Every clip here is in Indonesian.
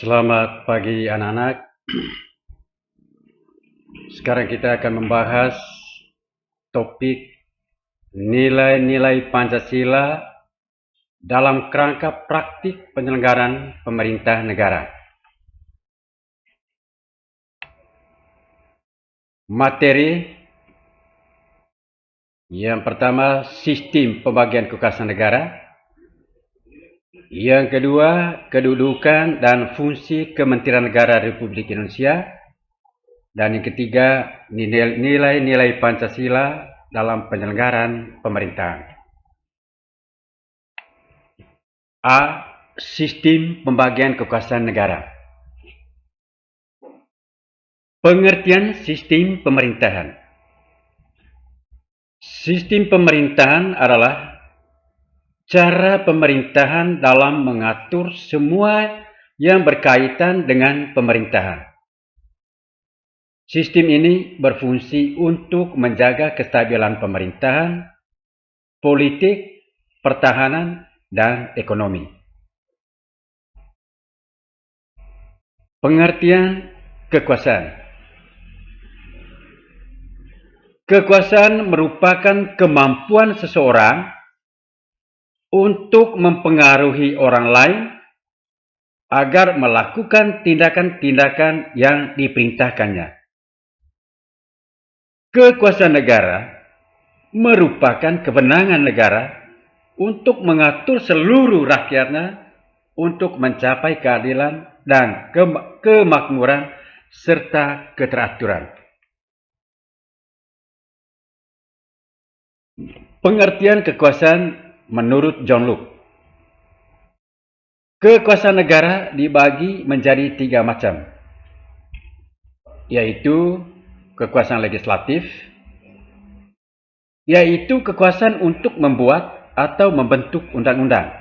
Selamat pagi anak-anak. Sekarang kita akan membahas topik nilai-nilai Pancasila dalam kerangka praktik penyelenggaraan pemerintah negara. Materi yang pertama, sistem pembagian kekuasaan negara. Yang kedua, kedudukan dan fungsi Kementerian Negara Republik Indonesia. Dan yang ketiga, nilai-nilai Pancasila dalam penyelenggaraan pemerintahan. A. Sistem pembagian kekuasaan negara. Pengertian sistem pemerintahan. Sistem pemerintahan adalah cara pemerintahan dalam mengatur semua yang berkaitan dengan pemerintahan. Sistem ini berfungsi untuk menjaga kestabilan pemerintahan, politik, pertahanan, dan ekonomi. Pengertian kekuasaan. Kekuasaan merupakan kemampuan seseorang untuk mempengaruhi orang lain agar melakukan tindakan-tindakan yang diperintahkannya. Kekuasaan negara merupakan kewenangan negara untuk mengatur seluruh rakyatnya untuk mencapai keadilan dan kemakmuran serta keteraturan. Pengertian kekuasaan menurut John Locke. Kekuasaan negara dibagi menjadi 3 macam, yaitu kekuasaan legislatif, yaitu kekuasaan untuk membuat atau membentuk undang-undang.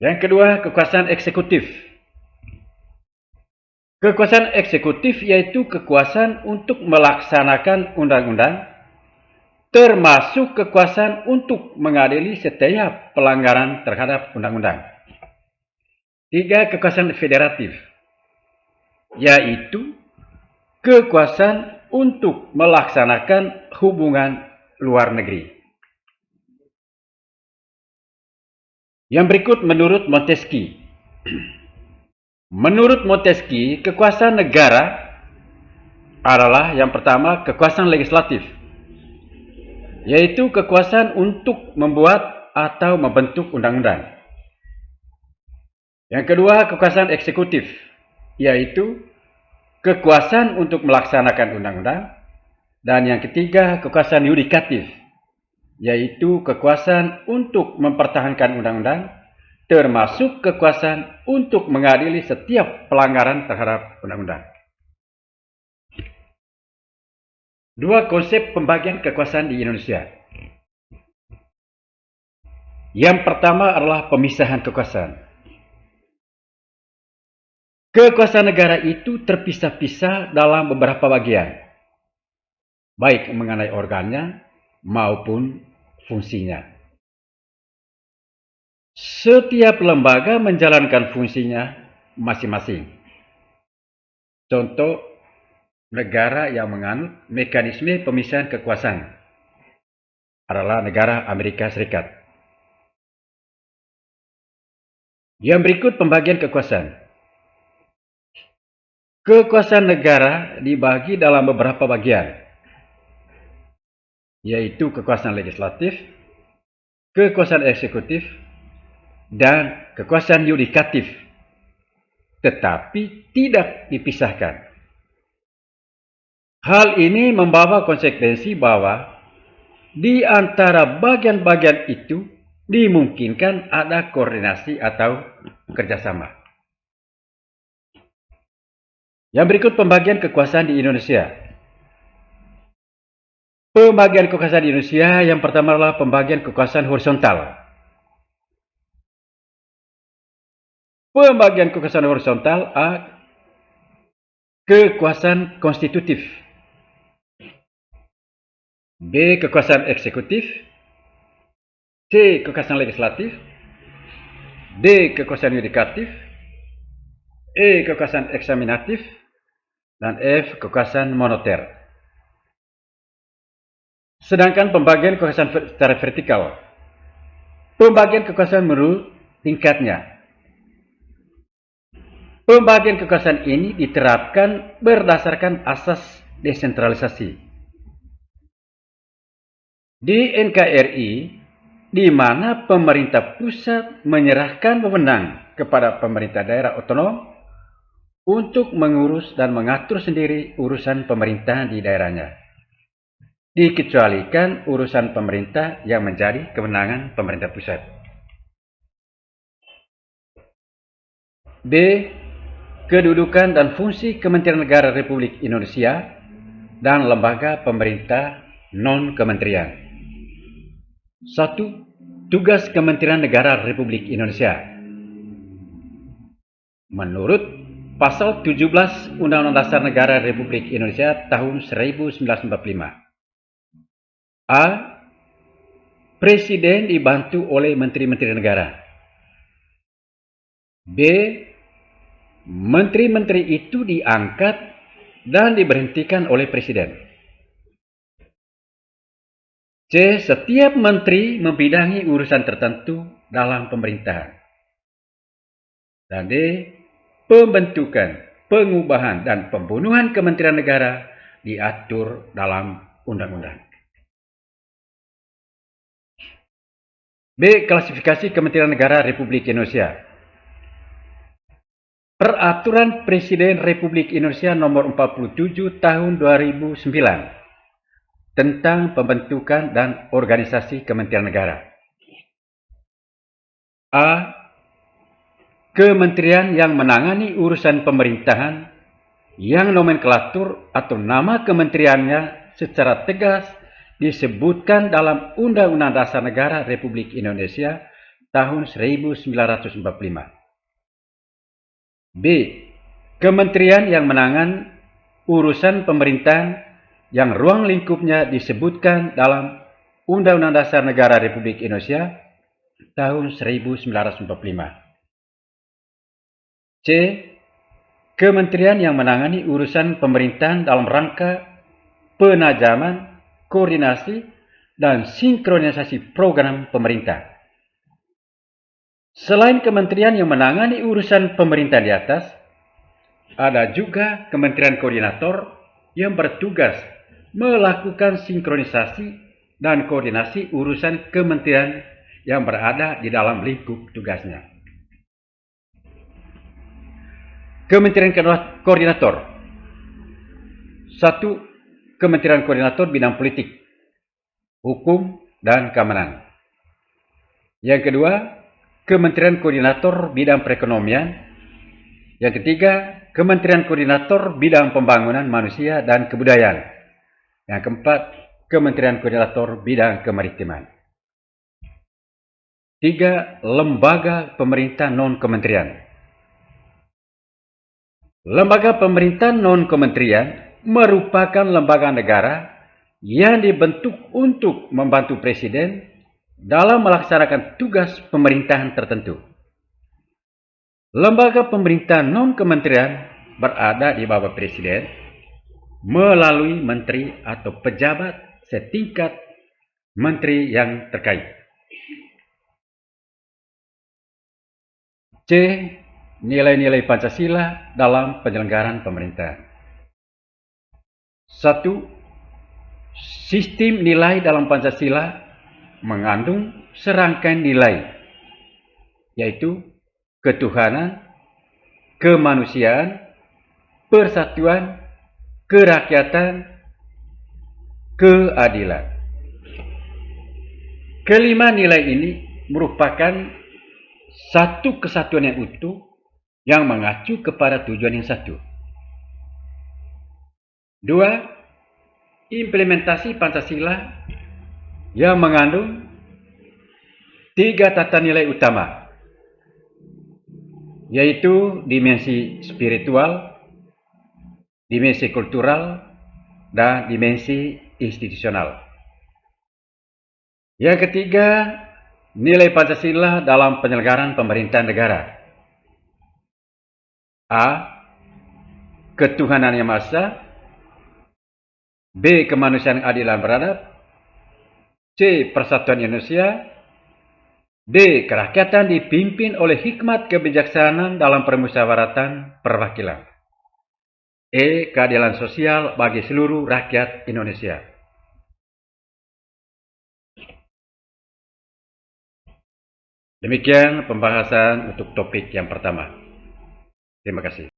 Yang kedua, kekuasaan eksekutif. Kekuasaan eksekutif yaitu kekuasaan untuk melaksanakan undang-undang, termasuk kekuasaan untuk mengadili setiap pelanggaran terhadap undang-undang. 3. Kekuasaan federatif, yaitu kekuasaan untuk melaksanakan hubungan luar negeri. Yang berikut menurut Montesquieu. Menurut Montesquieu, kekuasaan negara adalah yang pertama kekuasaan legislatif, yaitu kekuasaan untuk membuat atau membentuk undang-undang. Yang kedua, kekuasaan eksekutif, yaitu kekuasaan untuk melaksanakan undang-undang. Dan yang ketiga, kekuasaan yudikatif, yaitu kekuasaan untuk mempertahankan undang-undang, termasuk kekuasaan untuk mengadili setiap pelanggaran terhadap undang-undang. 2 konsep pembagian kekuasaan di Indonesia. Yang pertama adalah pemisahan kekuasaan. Kekuasaan negara itu terpisah-pisah dalam beberapa bagian, baik mengenai organnya maupun fungsinya. Setiap lembaga menjalankan fungsinya masing-masing. Contoh negara yang menganut mekanisme pemisahan kekuasaan adalah negara Amerika Serikat. Yang berikut pembagian kekuasaan. Kekuasaan negara dibagi dalam beberapa bagian, yaitu kekuasaan legislatif, kekuasaan eksekutif, dan kekuasaan yudikatif, tetapi tidak dipisahkan. Hal ini membawa konsekuensi bahwa di antara bagian-bagian itu dimungkinkan ada koordinasi atau kerjasama. Yang berikut pembagian kekuasaan di Indonesia. Pembagian kekuasaan di Indonesia yang pertama adalah pembagian kekuasaan horizontal. Pembagian kekuasaan horizontal A. Kekuasaan konstitutif, B. Kekuasaan eksekutif, C. Kekuasaan legislatif, D. Kekuasaan yudikatif, E. Kekuasaan eksaminatif, dan F. Kekuasaan moneter. Sedangkan pembagian kekuasaan secara vertikal. Pembagian kekuasaan menurut tingkatnya. Pembagian kekuasaan ini diterapkan berdasarkan asas desentralisasi. Di NKRI, di mana pemerintah pusat menyerahkan wewenang kepada pemerintah daerah otonom untuk mengurus dan mengatur sendiri urusan pemerintahan di daerahnya, dikecualikan urusan pemerintah yang menjadi kewenangan pemerintah pusat. B. Kedudukan dan fungsi Kementerian Negara Republik Indonesia dan lembaga pemerintah non-kementerian. 1. Tugas Kementerian Negara Republik Indonesia. Menurut Pasal 17 Undang-Undang Dasar Negara Republik Indonesia tahun 1945. A. Presiden dibantu oleh Menteri-Menteri Negara. B. Menteri-menteri itu diangkat dan diberhentikan oleh Presiden. C. Setiap menteri membidangi urusan tertentu dalam pemerintahan. Dan D. Pembentukan, pengubahan, dan pembunuhan Kementerian Negara diatur dalam undang-undang. B. Klasifikasi Kementerian Negara Republik Indonesia. Peraturan Presiden Republik Indonesia Nomor 47 Tahun 2009 tentang pembentukan dan organisasi Kementerian Negara. A. Kementerian yang menangani urusan pemerintahan yang nomenklatur atau nama kementeriannya secara tegas disebutkan dalam Undang-Undang Dasar Negara Republik Indonesia tahun 1945. B. Kementerian yang menangani urusan pemerintahan yang ruang lingkupnya disebutkan dalam Undang-Undang Dasar Negara Republik Indonesia tahun 1945. C. Kementerian yang menangani urusan pemerintahan dalam rangka penajaman, koordinasi, dan sinkronisasi program pemerintah. Selain kementerian yang menangani urusan pemerintah di atas, ada juga kementerian koordinator yang bertugas melakukan sinkronisasi dan koordinasi urusan kementerian yang berada di dalam lingkup tugasnya. Kementerian koordinator. 1. Kementerian koordinator bidang politik, hukum, dan keamanan. Yang kedua, Kementerian Koordinator Bidang Perekonomian. Yang ketiga, Kementerian Koordinator Bidang Pembangunan Manusia dan Kebudayaan. Yang keempat, Kementerian Koordinator Bidang Kemaritiman. 3. Lembaga pemerintah non-kementerian. Lembaga pemerintah non-kementerian merupakan lembaga negara yang dibentuk untuk membantu Presiden dalam melaksanakan tugas pemerintahan tertentu. Lembaga pemerintah non-kementerian berada di bawah Presiden melalui menteri atau pejabat setingkat menteri yang terkait. C. Nilai-nilai Pancasila dalam penyelenggaraan pemerintahan. 1. Sistem nilai dalam Pancasila mengandung serangkaian nilai, yaitu ketuhanan, kemanusiaan, persatuan, kerakyatan, keadilan. Kelima nilai ini merupakan satu kesatuan yang utuh yang mengacu kepada tujuan yang satu. 2. Implementasi Pancasila yang mengandung 3 tata nilai utama, yaitu dimensi spiritual, dimensi kultural, dan dimensi institusional. Yang ketiga, nilai Pancasila dalam penyelenggaraan pemerintahan negara. A. Ketuhanan yang Maha Esa. B. Kemanusiaan adilan beradab. C. Persatuan Indonesia. D. Kerakyatan dipimpin oleh hikmat kebijaksanaan dalam permusyawaratan perwakilan. E. Keadilan sosial bagi seluruh rakyat Indonesia. Demikian pembahasan untuk topik yang pertama. Terima kasih.